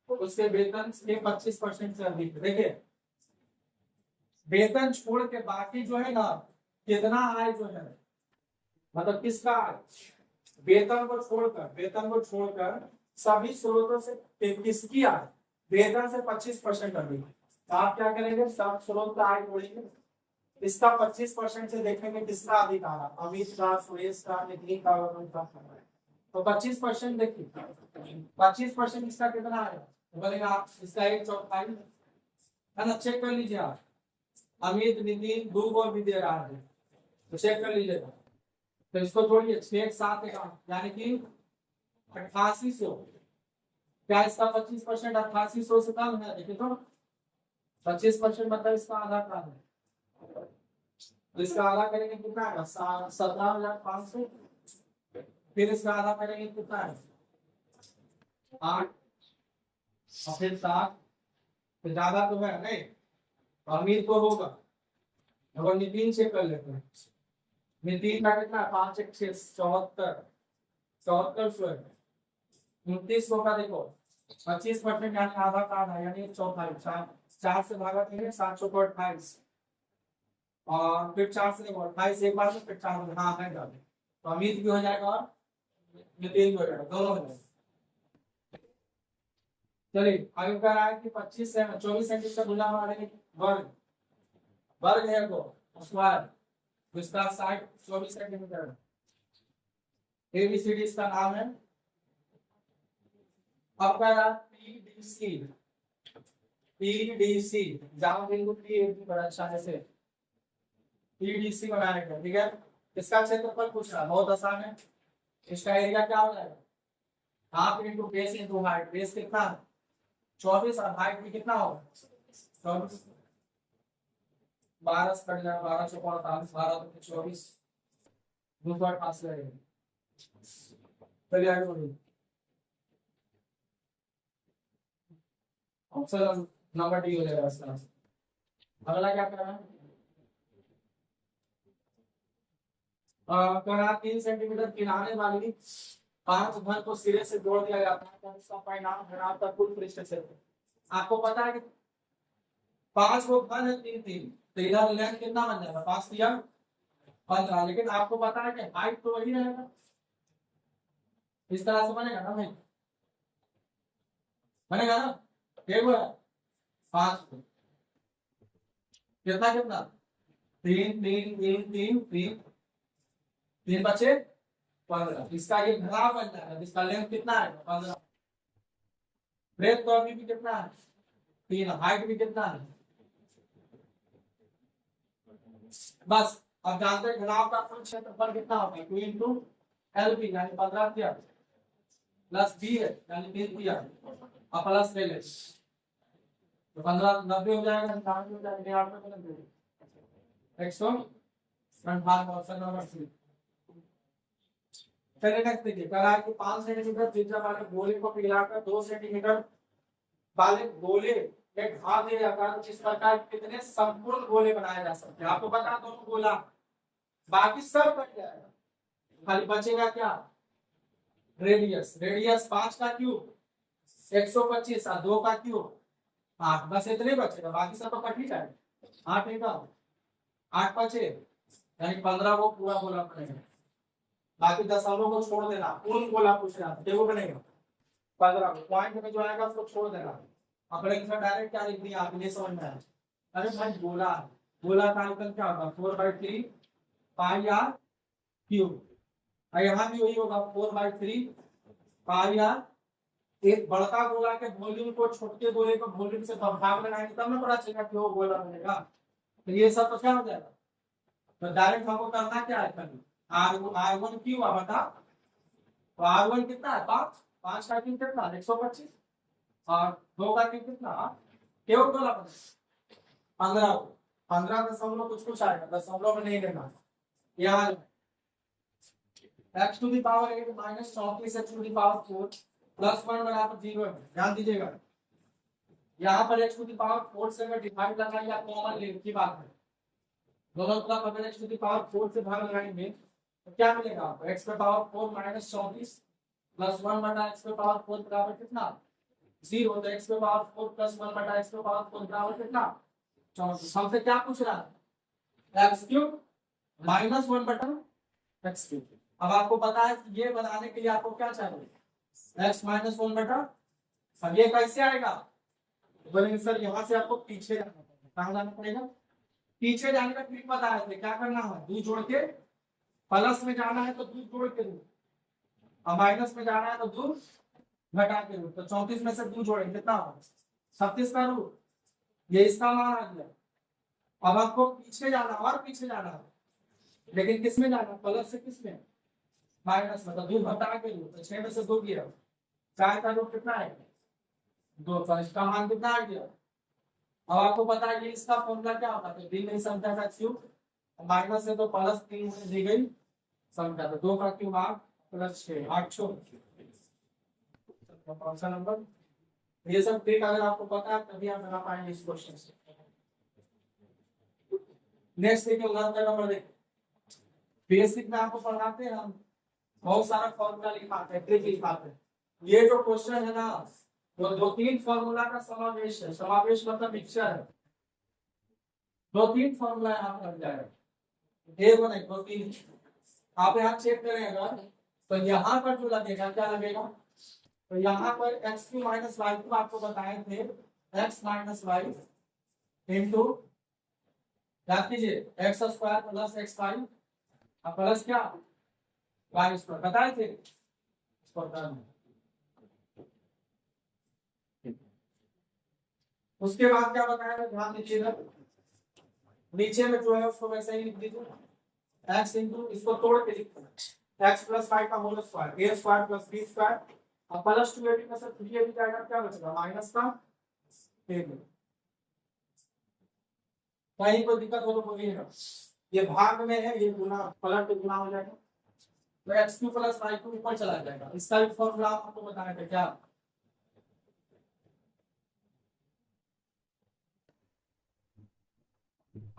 उसके वेतन के 25% से अधिक। देखिए वेतन छोड़ के बाकी जो है ना, कितना आय जो है, मतलब किसका आय? वेतन को छोड़कर सभी स्रोतों से किसकी आय? वेतन से 25% अधिक। तो आप क्या करेंगे? सब स्रोत का आय जोड़ेंगे, इसका 25% से देखेंगे किसका अधिक आ रहा, अमित का, सुरेश का, नितिन का, तो 25% देखिए, 25% इसका कितना आएगा? तो बोलेगा आप इसका 1/4 है ना। चेक कर लीजिए आप, अमित, नितिन, ध्रुव और भी दे रहा है, तो चेक कर लीजिएगा। तो इसको जोड़िए, 6 7 यानी कि 8800। क्या इसका 25% 8800 से कम है? देखिए तो 25% मतलब इसका आधा काम है, तो इसका आधा करेंगे कितना है? 17,500। फिर इसका आधा करेंगे कितना है? 8, और फिर 7। तो ज्यादा तो है नहीं, अमीर को होगा। और नितिन चेक कर लेते हैं, नितिन का कितना? 5 1 6 74, 7400 है। 2900 का देखो 25% यानी आधा का आधा, यानी 1/4। 4 से भागा देंगे, 7 चौको 28, और फिर 4 से देखो 28 एक बार में, फिर 4 हाँ है डाल। तो अमित भी हो जाएगा और नितिन भी हो जाएगा, दोनों हो जाएगा। चलिए आगे कह रहा है कि 24 सेंटीमीटर गुना वाले वर्ग वर्ग है को स्क्वायर, जिसका साइड 24 सेंटीमीटर है। एबीसीडी इसका नाम है। अब कह रहा है पीडीसी, पीडीसी जहां बिंदु पी एक बड़ा अच्छा है से पीडीसी बनाया गया। ठीक है, इसका क्षेत्रफल पूछ रहा, बहुत आसान है। इसका एरिया क्या हो जाएगा? Half into base into height. Base कितना? 24, और हाइट भी कितना होगा? 24। 12 से कट जाएगा, 12 चौको 48, 12 तो 24, 258 लगेगा। चलिए आगे बढ़िए, ऑप्शन नंबर डी हो जाएगा इसका। अगला क्या करना है? कड़ा 3 सेंटीमीटर किनारे वाली 5 घन को सिरे से जोड़ दिया जाता है तो इसका परिणाम घनाभ का कुल पृष्ठ क्षेत्र। आपको पता है कि 5 को घन है 3 3, तो इधर लेंथ कितना बन जाएगा 5 दिया 15, लेकिन आपको पता है कि हाइट तो वही रहेगा, इस तरह से बनेगा ना भाई, बनेगा ना। एक है 5 कितना कितना 3 3 3 3 3 3 बचे 15, इसका ये घनाभ बन जाएगा, इसका लेंथ कितना है 15, ब्रेथ तो अभी भी कितना है 3, हाइट भी कितना है। बस अब जानते हैं घनाभ का कुल क्षेत्रफल कितना होगा 2 इंटू एलपी यानी 15 किया प्लस बी है यानी 3 किया और प्लस ले ले तो 15 90 हो जाएगा, 90 हो जाएगा, 98 में बदल 158 ऑप्शन नंबर सी। चलिए नेक्स्ट देखिए, कहा है कि 5 सेंटीमीटर त्रिज्या वाले गोले को पिघलाकर 2 सेंटीमीटर वाले गोले एक घाव दिया जाता है, जिस प्रकार कितने संपूर्ण गोले बनाए जा सकते हैं। आपको पता है दोनों गोला, बाकी सब कट जाएगा, खाली बचेगा क्या रेडियस। रेडियस 5 का क्यूब 125 और 2 का क्यूब 8, बस इतने बचेगा, बाकी सब तो कट ही जाएगा। 8 का 8 बचे यानी 15 को पूरा गोला बनेगा, बाकी दशमलव को छोड़ देना, पूर्ण गोला पूछ रहा है वो बनेगा 15, पॉइंट में जो आएगा उसको छोड़ देना। अपने डायरेक्ट क्या लिख दिया आप ये समझ में आया। अरे भाई गोला, गोला का आंसर क्या होगा 4/3 पाई आर क्यूब, और यहाँ भी वही होगा 4/3 पाई आर। एक बड़का गोला के वॉल्यूम को छोटे गोले को वॉल्यूम से भाग लगाएंगे तब ना पता चलेगा कि वो गोला बनेगा। तो ये सब तो क्या हो जाएगा, तो डायरेक्ट हमको करना क्या है खाली R1 क्यों बता, तो R1 कितना है 5, 5 का क्यूब कितना 125 और 2 का क्यूब कितना 8, केवल गोला बनेगा 15 दशमलव कुछ कुछ आएगा, दशमलव में नहीं लेना। यहाँ x to the power 8 minus 34 x to the power 4 plus 1 बराबर 0 है, ध्यान दीजिएगा। यहाँ पर x टू द पावर 4 से अगर डिवाइड लगाएं या कॉमन ले की बात है, दोनों तरफ अगर x टू द पावर 4 से भाग लगाएंगे तो क्या मिलेगा आपको, x पे पावर 4 माइनस 34 प्लस 1 बटा x पे पावर 4 बराबर कितना 0, तो x पे पावर 4 प्लस 1 बटा x पे पावर 4 बराबर कितना 34। हमसे क्या पूछ रहा है x क्यूब माइनस 1 बटा x क्यूब। अब आपको पता है कि ये बनाने के लिए आपको क्या चाहिए x माइनस 1 बटा, अब ये कैसे आएगा बोलेंगे सर यहाँ से आपको पीछे जाना पड़ेगा, कहाँ जाना पड़ेगा पीछे जाने का ट्रिक पता है क्या करना है, दो जोड़ के प्लस में जाना है तो दो जोड़ के दो, और माइनस में जाना है तो दो घटा के दो, तो 34 में से दो जोड़ेंगे कितना होगा 36 का रूट, ये इसका मान आ गया। अब आपको पीछे जाना और पीछे जाना है, लेकिन किस में जाना प्लस से किस में माइनस में, तो दो घटा के दो तो 6 में से 2 गिरा, 4 का रूट कितना है 2, तो इसका मान कितना आ गया। अब आपको पता है कि इसका फॉर्मूला क्या होता है, दी गई संख्या का क्यूब माइनस से तो प्लस 3 से दी गई संख्या, तो 2 का क्यूब 8 प्लस 6 8 कौन सा नंबर। ये सब ट्रिक अगर आपको पता है तभी आप बना पाएंगे इस क्वेश्चन से। नेक्स्ट देखिए उदाहरण का नंबर देखिए, बेसिक में आपको पढ़ाते हैं हम बहुत सारा फॉर्मूला लिखाते हैं ट्रिक लिखाते हैं, ये जो क्वेश्चन है ना वो 2-3 फॉर्मूला का समावेश है, समावेश मतलब मिक्सचर है, 2-3 फॉर्मूला यहाँ पर लग जाएगा, एक नहीं 2-3। आप यहाँ चेक करेंगे तो यहाँ पर जो लगेगा क्या लगेगा, तो यहाँ पर x3 माइनस वाई को आपको बताए थे x माइनस वाई इंटू याद कीजिए x square plus x y plus क्या वाई स्क्वायर बताए थे। उसके बाद क्या बताया था ध्यान दीजिएगा, नीचे में जो है उसको वैसे ही लिख दीजिए x इंटू इसको तोड़ के लिखना x प्लस वाई का whole square a square plus b square और प्लस 2ab में से 3ab जाएगा क्या बचेगा माइनस का a। कहीं कोई दिक्कत हो तो बोलिएगा, ये भाग में है ये गुना पलट के गुना हो जाएगा, तो x3 प्लस y2 ऊपर चला जाएगा। इसका भी फॉर्मूला आपको बताया था क्या,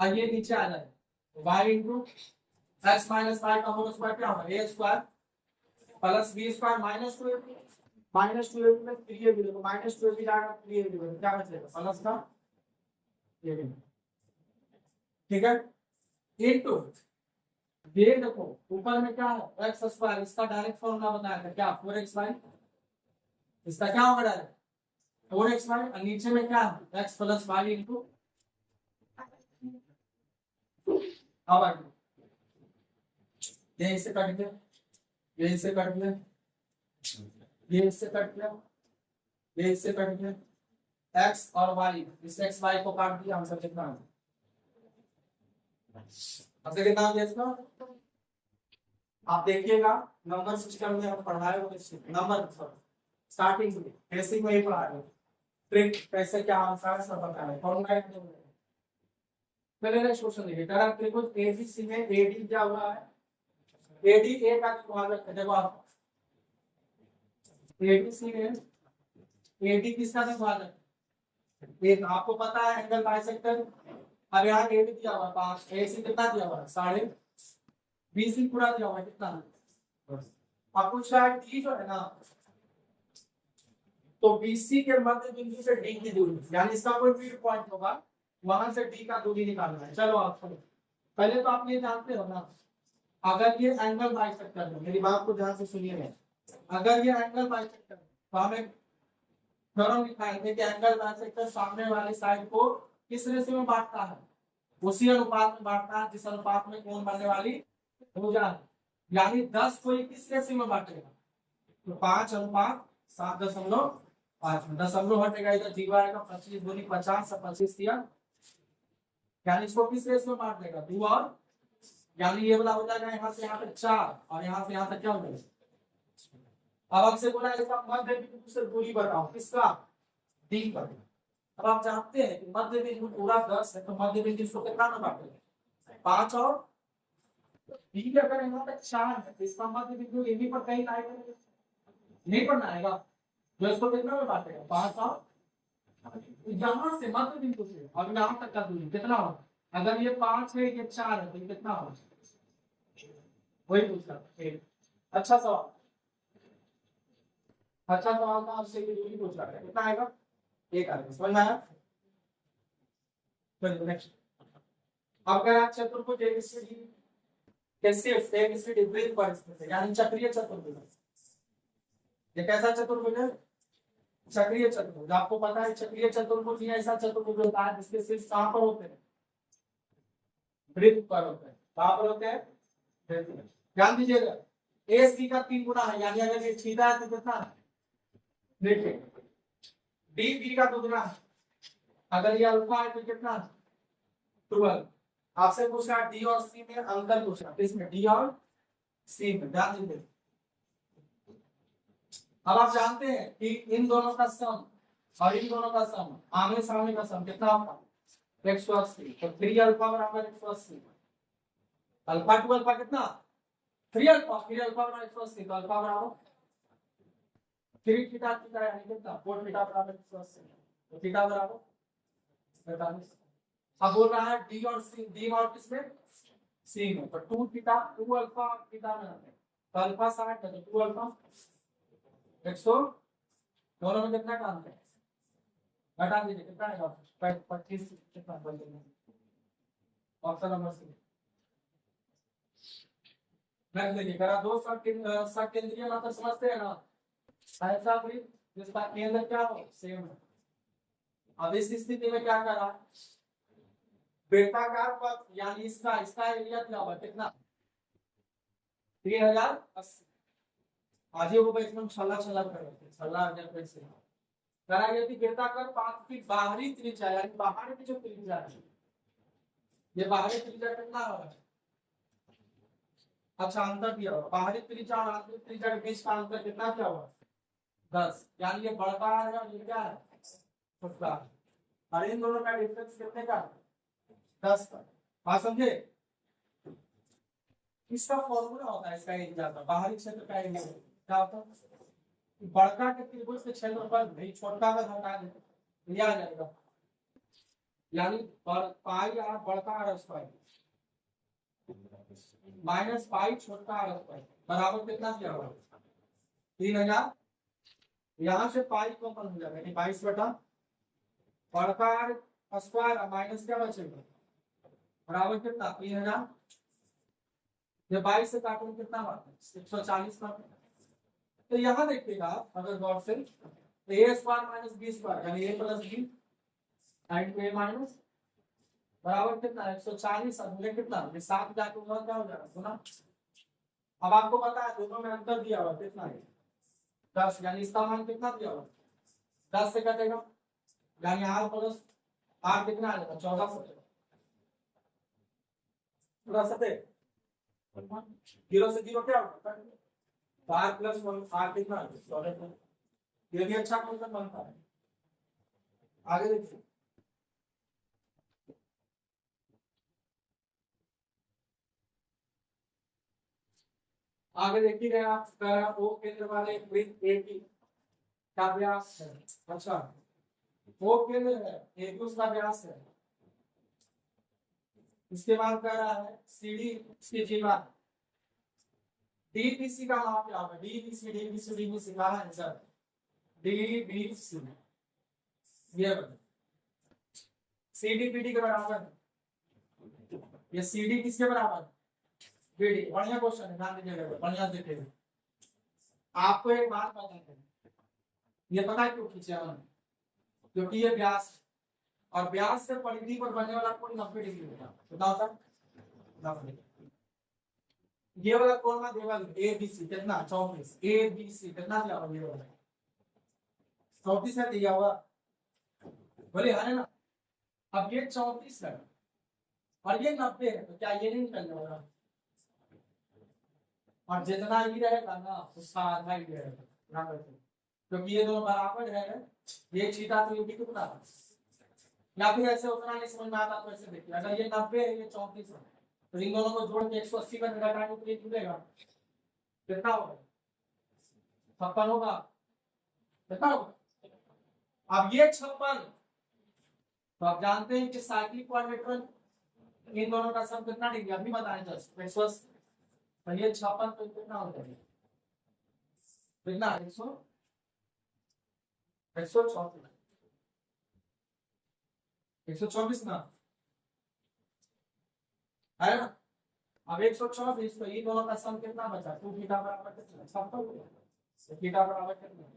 ये नीचे आ जाए y into x minus y का होल स्क्वायर क्या होगा a square plus b square minus 2ab minus 2ab में 3ab देखो माइनस 2ab जाएगा 3ab क्या बचेगा प्लस का ab ठीक है इनटू ये देखो ऊपर में क्या है x स्क्वायर इसका डायरेक्ट फॉर्मूला बताया था क्या 4xy इसका क्या होगा डायरेक्ट 4xy और नीचे में क्या है x प्लस वाई इनटू अब आगे ये इससे कट गया ये इससे कट गया ये इससे कट गया ये इससे कट गया x और y इस x y को काट दिया आंसर कितना है आंसर कितना आ गया इसका आप देखिएगा नंबर सिस्टम में हम पढ़ाए हुए नंबर स्टार्टिंग में बेसिक में ही पढ़ा रहे ट्रिक कैसे क्या आंसर है सब बता रहे फॉर्मूला पहले क्वेश्चन देखिए करा त्रिभुज एबीसी में एडी क्या हुआ है एडी ए का भाजक है देखो आप एबीसी में एडी किसका भाजक एक आपको पता है एंगल बाइसेक्टर अब यहाँ एडी दिया हुआ है 5 एसी कितना दिया हुआ है 3.5 बीसी पूरा दिया हुआ है कितना अब पूछ रहा है डी जो है ना तो बीसी के मध्य बिंदु से डी की दूरी यानी इसका कोई भी पॉइंट होगा वहां से डी का दूरी निकालना है चलो आप पहले तो आप ये जानते हो ना अगर ये एंगल बाइसेक्टर है मेरी बात को ध्यान से सुनिए अगर ये एंगल बाइसेक्टर तो हमें थ्योरम दिखाएंगे कि एंगल बाइसेक्टर सामने वाली साइड को किस रेशियो में बांटता है उसी अनुपात में बांटता है जिस अनुपात में कोण बनने वाली भुजा है यानी 10 को किस रेशियो में बांटेगा तो 5:7.5 में दशमलव हटेगा इधर जीरो आएगा 25 दूनी 50 और 25 दिया यानी इसको किस रेशियो में बांट देगा 2 और यानी ये वाला हो जाएगा यहाँ से यहाँ तक 4 और यहाँ से यहाँ तक क्या हो जाएगा अब आपसे बोला इसका मध्य बिंदु से दूरी बताओ किसका डी पर अब आप जानते हैं कि मध्य बिंदु पूरा 10 है तो मध्य बिंदु इसको कितना में बांटेगा 5 और डी अगर यहाँ तक 4 है तो इसका मध्य बिंदु ए पर कहीं आएगा नहीं पढ़ना आएगा तो इसको कितना में बांटेगा 5 और यहाँ से मध्य बिंदु से और यहाँ तक का दूरी कितना होगा अगर ये 5 है ये 4 है तो ये कितना होगा वही पूछा अच्छा सवाल था आपसे ये दूरी पूछ रहा है कितना आएगा एक आएगा समझ में आया चलिए नेक्स्ट अब कह रहा है चतुर्भुज एबीसीडी कैसे एबीसीडी विपरीत परिस्थिति यानी चक्रीय चतुर्भुज ये कैसा चतुर्भुज है चक्रीय चतुर्भुज आपको पता है चक्रीय चतुर्भुज ये ऐसा चतुर्भुज होता है जिसके शीर्ष कहां पर होते हैं वृत्त पर होते हैं कहां पर होते हैं ध्यान दीजिएगा ए सी का 3 गुना है यानी अगर ये सीधा है तो कितना है देखिए डी बी का 2 गुना है अगर ये अल्फा है तो कितना 12 आपसे पूछ रहा डी और सी में अंतर पूछ रहा इसमें डी और सी में ध्यान दीजिए अब आप जानते हैं कि इन दोनों का सम और इन दोनों का सम आमने सामने का सम कितना होगा 180 तो 3 अल्फा बराबर 180 अल्फा टू अल्फा कितना 3 अल्फा बराबर 180 तो अल्फा बराबर 3 थीटा थीटा यानी कितना 4 थीटा बराबर 180 तो थीटा बराबर 45 अब बोल रहा है डी और सी डी और किसमें सी में तो 2 थीटा 2 अल्फा थीटा में तो अल्फा 60 है तो 2 अल्फा 100 दोनोदोनों में कितना काम है घटा दीजिए कितना आएगा 25 कितना बचेगा ऑप्शन नंबर सी नेक्स्ट देखिए करा दो सकेंद्रीय मतलब समझते हैं ना ऐसा भी जिसका केंद्र क्या हो सेम है अब इस स्थिति में क्या करा बेटाकार पथ यानी इसका एरिया क्या होगा कितना 3080 आज वो एकदम छल्ला कर रहे थे छल्ला कैसे करा गया कि बेटाकार पथ की बाहरी त्रिज्या यानी बाहर की जो त्रिज्या है ये बाहरी त्रिज्या कितना होगा अच्छा अंतर दिया होगा बाहरी त्रिज्या और आंतरिक त्रिज्या के बीच का अंतर कितना क्या होगा 10 यानी ये बड़ा है और ये क्या है छोटा और इन दोनों का डिफरेंस कितने का 10 का बात समझे इसका फॉर्मूला होता है इसका एरिया का बाहरी क्षेत्र का एरिया क्या होता है बड़का के त्रिभुज के क्षेत्रफल नहीं छोटा का घटा दे लिया जाएगा यानी पाई और बड़का और स्क्वायर माइनस पाई छोटा आर स्क्वायर बराबर कितना दिया हुआ 3000। यहाँ से पाई कॉमन हो जाएगा यानी 22 बटा बड़का आर स्क्वायर माइनस क्या बचेगा बराबर कितना 3000। ये 22 से काटो कितना बात 140 का। तो यहाँ देखिएगा अगर गौर से तो ए स्क्वायर माइनस बी स्क्वायर यानी ए प्लस बी साइन ए माइनस बराबर कितना 140 और मुझे कितना ये 7 जाके उधर क्या हो जाएगा सुना। अब आपको पता है दोनों में अंतर दिया हुआ कितना है 10 यानी इसका मान कितना दिया हुआ 10 से कटेगा यानी आर प्लस आर कितना आ जाएगा 14 से पूरा सते 0 से 0 क्या होगा तो आर प्लस आर कितना 14। ये भी अच्छा क्वेश्चन बनता है। आगे देखिए आगे देखिए आप ओ केंद्र वाले वृत्त ए की का व्यास है। अच्छा ओ केंद्र है ए की उसका व्यास है। इसके बाद कह रहा है सीडी इसकी जीवा डीबीसी का नाम क्या होगा डीबीसी डीबीसी का आंसर डीबीसी ये बता सीडीपीडी के बराबर ये सीडी किसके बराबर बीडी। बढ़िया क्वेश्चन है ध्यान दीजिएगा बढ़िया देखिएगा। आपको एक बात बताते हैं ये पता है क्यों खींचे हमने क्योंकि ये व्यास और व्यास से परिधि पर बनने वाला कोण 90 डिग्री होगा बताओ सर 90। ये वाला कोण में देगा ए बी सी कितना 34 ए बी सी कितना दिया हुआ ये वाला 34 है दिया हुआ बोले है ना। अब ये 34 है और ये 90 है तो क्या ये नहीं निकल जाएगा और जितना ही रहेगा ना उसका आधा ही रहेगा क्योंकि ये दोनों बराबर है। ये थीटा तो ये भी कितना या फिर ऐसे उतना नहीं समझ में आता तो ऐसे देखिए अगर ये 90 है ये 34 है तो इन दोनों को जोड़ के 180 का घटाएंगे तो ये जुड़ेगा कितना होगा 56 होगा कितना होगा। अब ये 56 तो आप जानते हैं कि साइक्लिक क्वाड्रेटर इन दोनों का सम कितना डिग्री अभी बताएं जस्ट 180 तो ये 56 तो कितना हो जाएगा कितना 124 ना है ना। अब 124 तो ये दोनों का सम कितना बचा 2 थीटा बराबर कितना 56 थीटा बराबर कितना।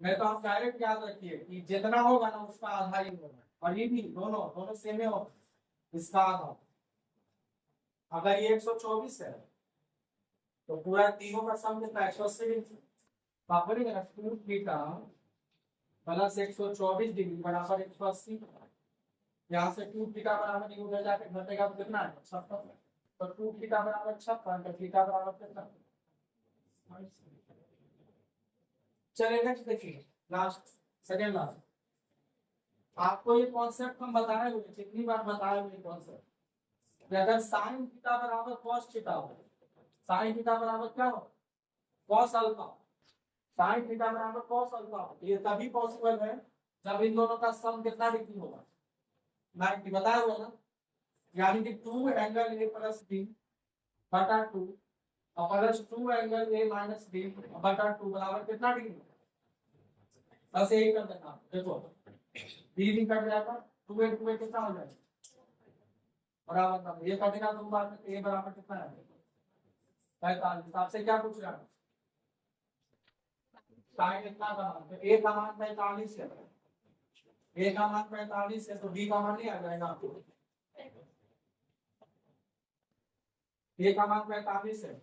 मैं तो आप डायरेक्ट याद रखिए कि जितना होगा ना उसका आधा ही होगा और ये भी दोनों सेम ही होगा इसका आधा। अगर ये 124 है तो पूरा तीनों का सम कितना 180 डिग्री 2 थीटा प्लस 124 डिग्री बराबर 180। यहाँ से 2 थीटा बराबर नहीं उधर जाके घटेगा तो कितना है 56 तो 2 थीटा बराबर 56 तो थीटा बराबर कितना। चलिए नेक्स्ट देखिए लास्ट सेकंड लास्ट आपको ये कॉन्सेप्ट हम बताए हुए कितनी बार बताए हुए कॉन्सेप्ट अगर साइन थीटा बराबर cos थीटा हो साइन थीटा बराबर क्या हो cos अल्फा साइन थीटा बराबर cos अल्फा ये तभी पॉसिबल है जब इन दोनों का सम कितना डिग्री होगा 90 बताया हुआ ना यानी कि 2 एंगल ए प्लस बी बटा 2 और plus 2 angle a minus b बटा 2 बराबर कितना डिग्री बस यही कर देना देखो बी भी कट जाएगा 2 ए कितना हो जाएगा बराबर ये कटेगा तो बार ए बराबर कितना है 45। आपसे क्या पूछ रहा है साइन इतना का मान ए का मान 45 है ए का मान 45 है तो बी का मान नहीं आ जाएगा आपको ए का मान 45 है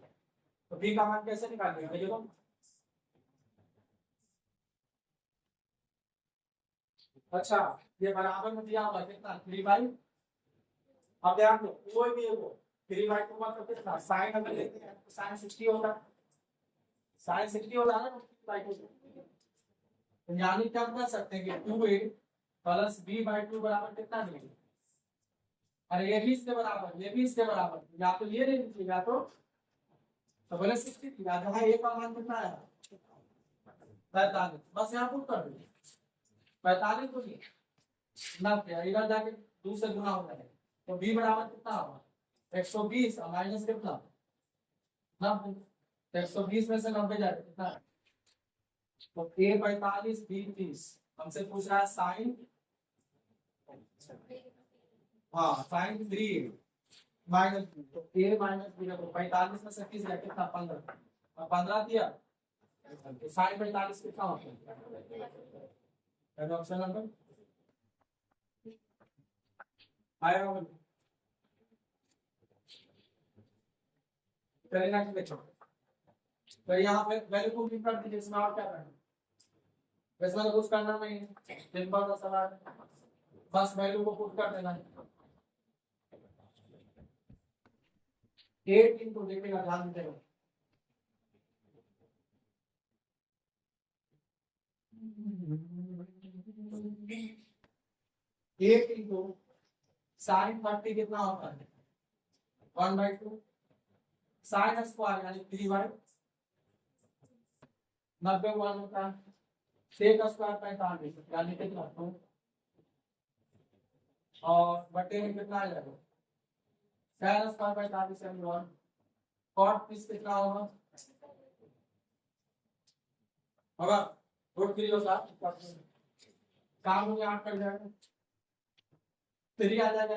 तो बी का मान कैसे निकालेंगे देखो अच्छा ये बराबर में दिया हुआ कितना 3/। अब ध्यान दो कोई भी है वो 3/2 मतलब कितना साइन अगर लेते हैं तो साइन 60 होता साइन 60 होता है ना तो यानी क्या कर सकते हैं कि 2a प्लस b/2 बराबर कितना देंगे अरे ये भी इसके बराबर ये भी इसके बराबर या तो ये ले लीजिएगा तो बोले 60 थी जहाँ a का मान कितना है 45 बस यहाँ पुट कर दीजिए 45 को नहीं ना इधर जाके 2 से गुना हो जाएगा तो b बराबर कितना होगा 120 और माइनस कितना 90, 120 में से 90 जाए कितना, तो a 45 b 30। हमसे पूछ रहा है साइन, हाँ साइन 3 माइनस, तो a माइनस b, देखो 45 में से 30 जाए कितना 15, और 15 दिया तो साइन 45 कितना होता है, ऑप्शन नंबर आएगा। करेगा कि देखो, तो यहाँ पे वैल्यू पुट कर दीजिए, इसमें और क्या करना है, इसमें तो कुछ करना नहीं है, सिंपल सा सवाल है, बस वैल्यू को पुट कर देना है। 8 इंटू, देखिएगा ध्यान दीजिएगा, 8 इंटू साइन 30 कितना होता है 1/2, साइन स्क्वायर यानी 3/, 90 1 होता है, सेक स्क्वायर 45 यानी कितना 2, और बटे में कितना आ जाएगा tan स्क्वायर 45 यानी 1, cot 30 कितना होगा होगा √3 होगा, काम हो गया 8 कर जाएगा, 3 आ जाएगा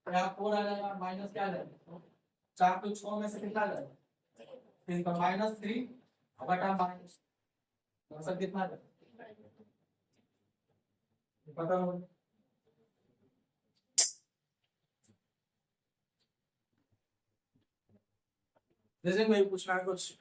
यहाँ 4 आ जाएगा, माइनस क्या आ जाएगा 4 तो 6 में से कितना आ जाएगा 3, तो -3 बटा माइनस, आंसर कितना आ जाएगा पता हो, जैसे मैं पूछ रहा कुछ